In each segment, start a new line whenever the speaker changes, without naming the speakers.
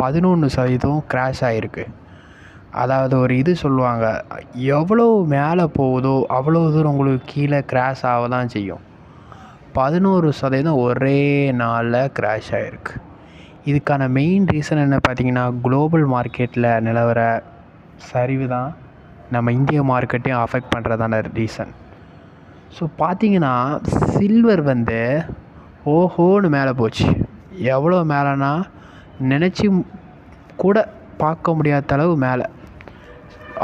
11% crash ஆகிருக்கு. அதாவது ஒரு இது சொல்லுவாங்க, எவ்வளோ மேலே போகுதோ அவ்வளோ தூரம் உங்களுக்கு கீழே கிராஷ் ஆக தான் செய்யும். 11% ஒரே நாளில் கிராஷ் ஆகிருக்கு. இதுக்கான மெயின் ரீசன் என்ன பார்த்தீங்கன்னா, குளோபல் மார்க்கெட்டில் நிலவர சரிவு தான் நம்ம இந்திய மார்க்கெட்டையும் அஃபெக்ட் பண்ணுறதான ரீசன். ஸோ பார்த்தீங்கன்னா சில்வர் ஓஹோன்னு மேலே போச்சு. எவ்வளோ மேலேனா நினச்சி கூட பார்க்க முடியாத அளவு மேலே.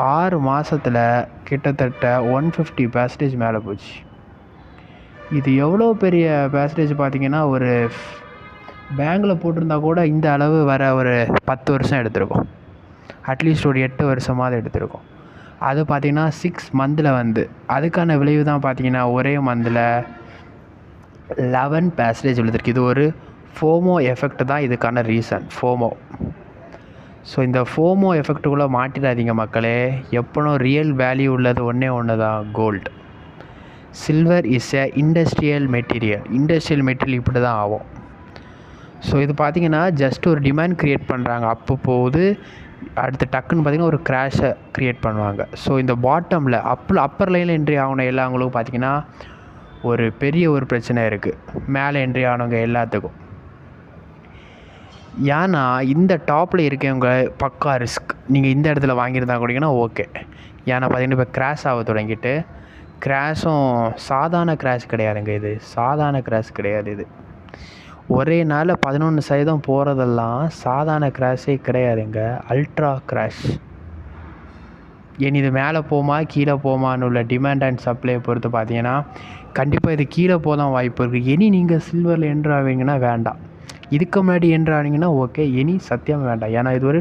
6 மாதத்தில் கிட்டத்தட்ட 150% மேலே போச்சு. இது எவ்வளோ பெரிய பெர்சன்டேஜ் பார்த்தீங்கன்னா, ஒரு பேங்கில் போட்டிருந்தா கூட இந்த அளவு வர ஒரு 10 வருஷம் எடுத்திருக்கும். அட்லீஸ்ட் ஒரு 8 வருஷமாவது எடுத்திருக்கும். அது பார்த்திங்கன்னா 6 மந்தில் அதுக்கான விளைவு தான் பார்த்திங்கன்னா ஒரே மந்தில் 11% விழுந்திருக்கு. இது ஒரு ஃபோமோ எஃபெக்ட் தான் இதுக்கான ரீசன், ஃபோமோ. ஸோ இந்த ஃபோமோ எஃபெக்ட்டுக்குள்ளே மாட்டிடாதீங்க மக்களே. எப்போனும் ரியல் வேல்யூ உள்ளது ஒன்று தான், gold. Silver is a industrial material இப்படி தான் ஆகும். ஸோ இது பார்த்திங்கன்னா ஜஸ்ட் ஒரு டிமாண்ட் க்ரியேட் பண்ணுறாங்க, அப்போ போகுது. அடுத்து டக்குன்னு பார்த்திங்கன்னா ஒரு க்ராஷை க்ரியேட் பண்ணுவாங்க. ஸோ இந்த பாட்டமில் அப்பர் லைனில் என்ட்ரி ஆகணும் எல்லாவங்களுக்கும் பார்த்திங்கன்னா ஒரு பெரிய ஒரு பிரச்சனை இருக்குது, மேலே என்ட்ரி ஆனவங்க எல்லாத்துக்கும். ஏன்னா இந்த டாப்பில் இருக்கவங்க பக்கா ரிஸ்க். நீங்கள் இந்த இடத்துல வாங்கியிருந்தா கூடங்கன்னா ஓகே. ஏன்னா பார்த்திங்கன்னா இப்போ கிராஷ் ஆக தொடங்கிட்டு, கிராஷும் சாதாரண கிராஷ் கிடையாதுங்க, இது சாதாரண கிராஷ் கிடையாது. இது ஒரே நாளில் 11% போகிறதெல்லாம் சாதாரண கிராஷே கிடையாதுங்க, அல்ட்ரா கிராஷ். ஏன் இது மேலே போமா கீழே போமான்னு உள்ள டிமாண்ட் அண்ட் சப்ளையை பொறுத்து பார்த்தீங்கன்னா கண்டிப்பாக இது கீழே போதான் வாய்ப்பு இருக்குது. இனி நீங்கள் சில்வரில் என்ட்ரு ஆவீங்கன்னா வேண்டாம், இதுக்கு முன்னாடி என்ட்ரு ஆனீங்கன்னா ஓகே, இனி சத்தியம் வேண்டாம். ஏன்னா இது ஒரு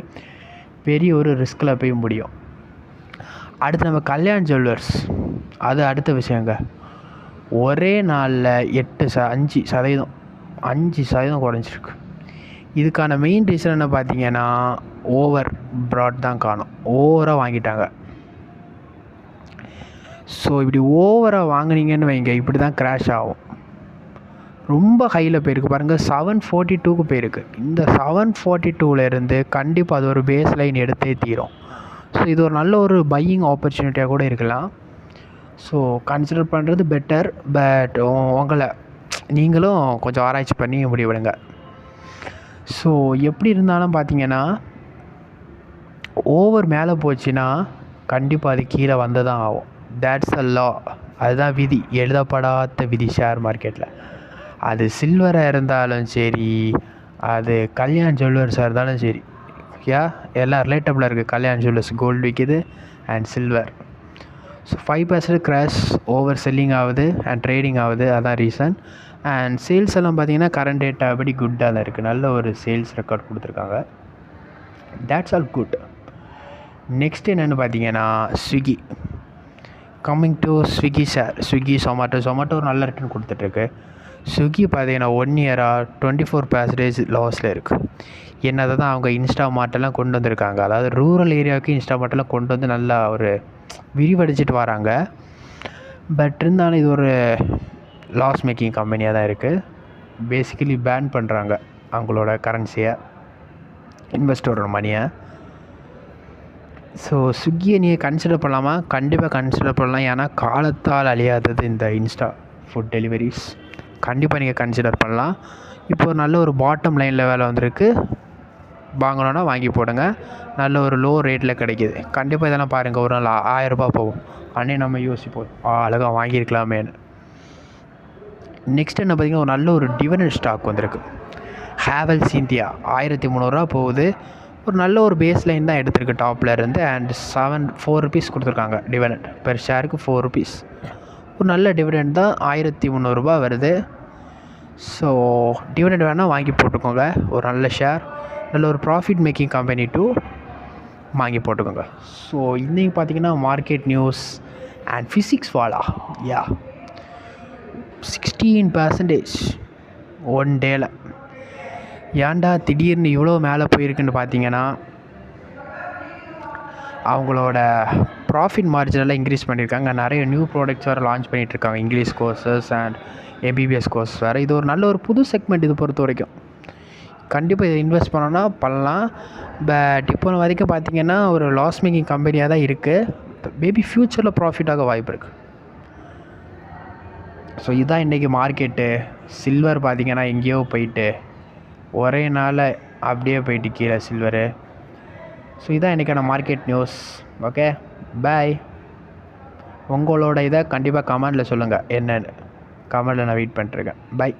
பெரிய ஒரு ரிஸ்கில் போய் முடியும். அடுத்து நம்ம கல்யாண் ஜுவல்லர்ஸ், அது அடுத்த விஷயங்க. ஒரே நாளில் 5% குறைஞ்சிருக்கு. இதுக்கான மெயின் ரீசன் என்ன பார்த்தீங்கன்னா, ஓவர் ப்ராட் தான் காணும், ஓவராக வாங்கிட்டாங்க. ஸோ இப்படி ஓவராக வாங்கினீங்கன்னு வைங்க, இப்படி தான் கிராஷ் ஆகும். ரொம்ப ஹையில் போயிருக்கு பாருங்கள், 742க்கு போயிருக்கு. இந்த 742லேருந்து கண்டிப்பாக அது ஒரு பேஸ் லைன் எடுத்தே தீரும். ஸோ இது ஒரு நல்ல ஒரு பையிங் ஆப்பர்ச்சுனிட்டியாக கூட இருக்கலாம். ஸோ கன்சிடர் பண்ணுறது பெட்டர். பட் உங்களை நீங்களும் கொஞ்சம் ஆராய்ச்சி பண்ணி முடிவெடுங்க. ஸோ எப்படி இருந்தாலும் பார்த்தீங்கன்னா ஓவர் மேலே போச்சுன்னா கண்டிப்பாக அது கீழே வந்து தான் ஆகும். தேட்ஸ் அ லா, அதுதான் விதி, எழுதப்படாத விதி ஷேர் மார்க்கெட்டில். அது சில்வராக இருந்தாலும் சரி, அது கல்யாண் ஜுவல்லர்ஸாக இருந்தாலும் சரி, எல்லாம் ரிலேட்டபிளாக இருக்குது. கல்யாண் ஜுவல்லர்ஸ் கோல்டு விற்கிது and silver. So 5% crash, over selling ஆகுது அண்ட் ட்ரேடிங் ஆகுது, அதான் ரீசன். அண்ட் சேல்ஸ் எல்லாம் பார்த்தீங்கன்னா கரண்ட் டேட்டா அப்படி குட்டாக தான் இருக்குது, நல்ல ஒரு சேல்ஸ் ரெக்கார்ட் கொடுத்துருக்காங்க. That's all good. நெக்ஸ்ட் என்னென்னு பார்த்தீங்கன்னா Swiggy. Coming to Swiggy share, Swiggy Zomato ஒரு நல்ல ரிட்டர்ன் கொடுத்துட்ருக்கு. ஸ்விக்கி பார்த்தீங்கன்னா 1 இயராக 24% லாஸில் இருக்குது. என்னதை தான் அவங்க இன்ஸ்டாமார்ட்டெல்லாம் கொண்டு வந்திருக்காங்க, அதாவது ரூரல் ஏரியாவுக்கு இன்ஸ்டாமார்ட்டெல்லாம் கொண்டு வந்து நல்லா ஒரு விரிவடைச்சிட்டு வராங்க. பட் இருந்தாலும் இது ஒரு லாஸ் மேக்கிங் கம்பெனியாக தான் இருக்குது. பேசிக்கலி பேன் பண்ணுறாங்க அவங்களோட கரன்சியை, இன்வெஸ்டரோட மணியை. ஸோ ஸ்விக்கியை நீங்கள் கன்சிடர் பண்ணலாமா? கண்டிப்பாக கன்சிடர் பண்ணலாம். ஏன்னா காலத்தால் அழியாதது இந்த இன்ஸ்டா ஃபுட் டெலிவரிஸ். கண்டிப்பாக நீங்கள் கன்சிடர் பண்ணலாம். இப்போ ஒரு நல்ல ஒரு பாட்டம் லைனில் வேலை வந்திருக்கு, வாங்கணுன்னா வாங்கி போடுங்க. நல்ல ஒரு லோ ரேட்டில் கிடைக்கிது. கண்டிப்பாக இதெல்லாம் பாருங்கள், ஒரு நாள் 1000 ரூபாய் போகும். அன்னே நம்ம யோசிப்போம், அழகாக வாங்கியிருக்கலாமேன்னு. நெக்ஸ்ட் என்ன பார்த்திங்கன்னா, ஒரு நல்ல ஒரு டிவிடெண்ட் ஸ்டாக் வந்திருக்கு. ஹேவல்ஸ் இந்தியா 1300 ரூபா போகுது. ஒரு நல்ல ஒரு பேஸ் லைன் தான் எடுத்திருக்கு டாப்பில் இருந்து. அண்ட் 4 rupees கொடுத்துருக்காங்க டிவிடெண்ட், பெர் ஷேருக்கு 4 rupees. ஒரு நல்ல டிவிடெண்ட் தான், 1300 ரூபா வருது. ஸோ டிவிடெண்ட் வேணால் வாங்கி போட்டுக்கோங்க. ஒரு நல்ல ஷேர், நல்ல ஒரு ப்ராஃபிட் மேக்கிங் கம்பெனி டூ, வாங்கி போட்டுக்கோங்க. ஸோ இன்றைக்கி பார்த்திங்கன்னா market news and Physics Wallah 16% one டேல. ஏன்டா திடீர்னு இவ்வளோ மேலே போயிருக்குன்னு பார்த்தீங்கன்னா, அவங்களோட ப்ராஃபிட் மார்ஜினெல்லாம் இன்க்ரீஸ் பண்ணியிருக்காங்க. நிறைய நியூ ப்ராடக்ட்ஸ் வேறு லான்ச் பண்ணிகிட்ருக்காங்க, English courses and MBBS course வேறு. இது ஒரு நல்ல ஒரு புது செக்மெண்ட். இது பொறுத்த வரைக்கும் கண்டிப்பாக இதை இன்வெஸ்ட் பண்ணோன்னா பண்ணலாம். பட் இப்போ வரைக்கும் பார்த்திங்கன்னா ஒரு லாஸ் மேக்கிங் கம்பெனியாக தான் இருக்குது. மேபி ஃப்யூச்சரில் ப்ராஃபிட் ஆக வாய்ப்பு இருக்குது. ஸோ இதுதான் இன்றைக்கி மார்க்கெட்டு. சில்வர் பார்த்திங்கன்னா எங்கேயோ போயிட்டு ஒரே நாள் அப்படியே போயிட்டு கீழே சில்வரு. ஸோ இதான் இன்றைக்கான மார்க்கெட் நியூஸ். ஓகே, பாய். உங்களோட இதை கண்டிப்பாக கமெண்டில் சொல்லுங்கள், என்னென்னு கமெண்டில் நான் வெயிட் பண்ணிட்டுருக்கேன். பை.